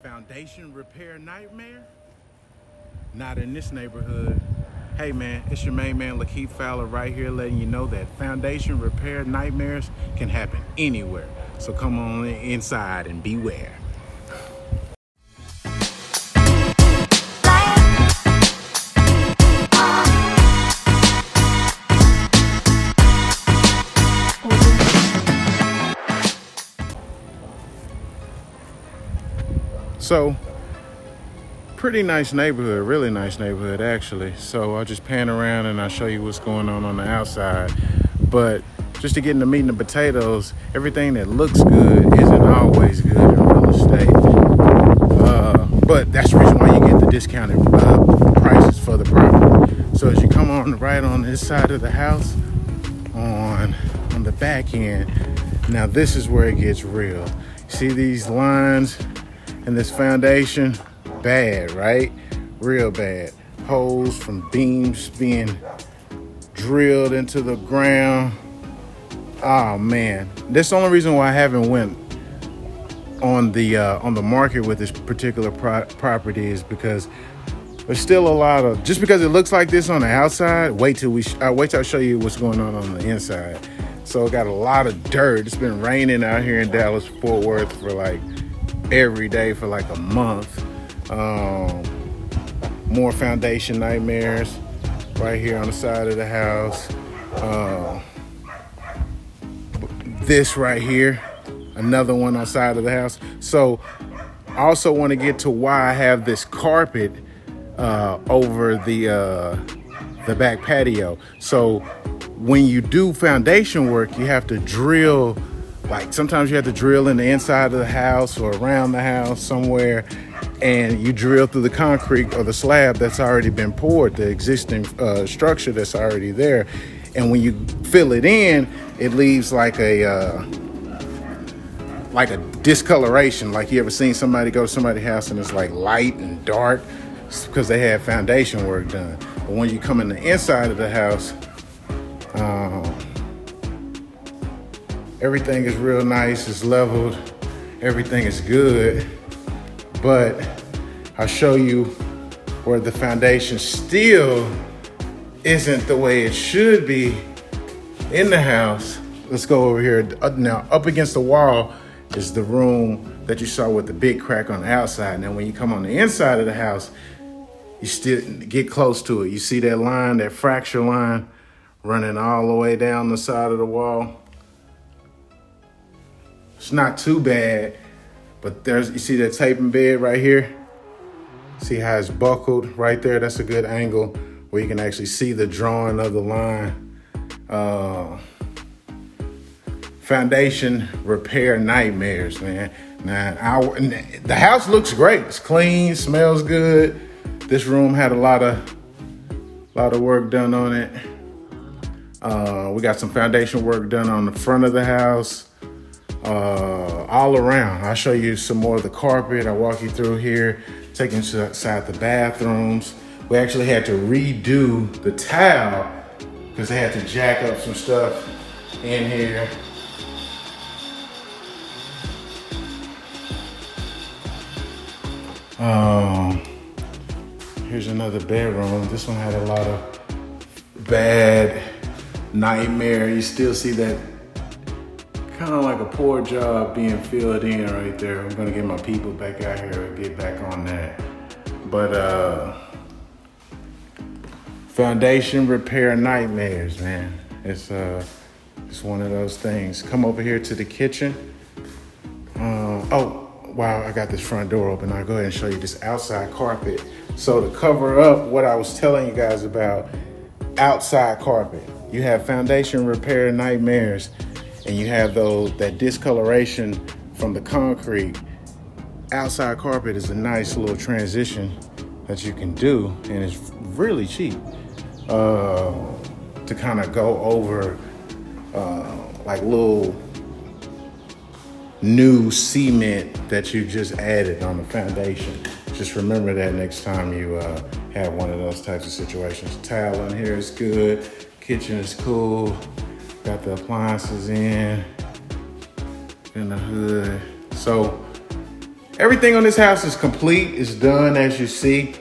Foundation repair nightmare? Not in this neighborhood. Hey man, it's your main man Lakeith Fowler right here letting you know that foundation repair nightmares can happen anywhere. So come on inside and beware. So, pretty nice neighborhood, really nice neighborhood actually. So I'll just pan around and I'll show you what's going on the outside. But just to get into meat and the potatoes, everything that looks good isn't always good in real estate. But that's the reason why you get the discounted prices for the property. So as you come on right on this side of the house, on the back end, now this is where it gets real. See these lines and this foundation? Bad, right? Real bad. Holes from beams being drilled into the ground. Oh man, that's the only reason why I haven't went on the market with this particular property is because there's still a lot of, just because it looks like this on the outside, wait till I show you what's going on the inside. So it got a lot of dirt. It's been raining out here in Dallas Fort Worth for like every day for like a month. More foundation nightmares right here on the side of the house. This right here, another one on the side of the house. So I also want to get to why I have this carpet over the back patio. So when you do foundation work, you have to drill, like sometimes you have to drill in the inside of the house or around the house somewhere, and you drill through the concrete or the slab that's already been poured, the existing structure that's already there. And when you fill it in, it leaves like a discoloration. Like you ever seen somebody go to somebody's house and it's like light and dark? It's because they had foundation work done. But when you come in the inside of the house, everything is real nice, it's leveled, everything is good. But I'll show you where the foundation still isn't the way it should be in the house. Let's go over here. Now, up against the wall is the room that you saw with the big crack on the outside. Now, when you come on the inside of the house, you still get close to it. You see that line, that fracture line running all the way down the side of the wall. It's not too bad, but you see that taping bed right here? See how it's buckled right there? That's a good angle where you can actually see the drawing of the line. Foundation repair nightmares, man. Now, the house looks great. It's clean, smells good. This room had a lot of work done on it. We got some foundation work done on the front of the house. All around. I'll show you some more of the carpet. I'll walk you through here, take you inside the bathrooms. We actually had to redo the tile because they had to jack up some stuff in here. Here's another bedroom. This one had a lot of bad nightmare. You still see that kind of like a poor job being filled in right there. I'm gonna get my people back out here and get back on that. But foundation repair nightmares, man. It's one of those things. Come over here to the kitchen. Oh, wow, I got this front door open. I'll go ahead and show you this outside carpet. So to cover up what I was telling you guys about outside carpet, you have foundation repair nightmares, and you have that discoloration from the concrete. Outside carpet is a nice little transition that you can do, and it's really cheap to kind of go over like little new cement that you just added on the foundation. Just remember that next time you have one of those types of situations. Tile in here is good, kitchen is cool. Got the appliances in the hood. So everything on this house is complete. It's done, as you see.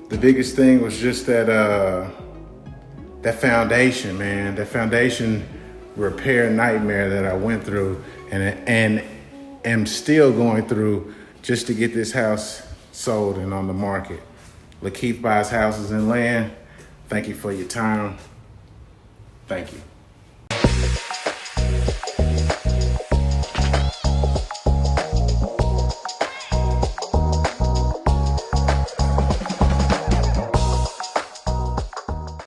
The biggest thing was just that that foundation, man. That foundation repair nightmare that I went through and am still going through just to get this house sold and on the market. Lakeith buys houses and land. Thank you for your time. Thank you.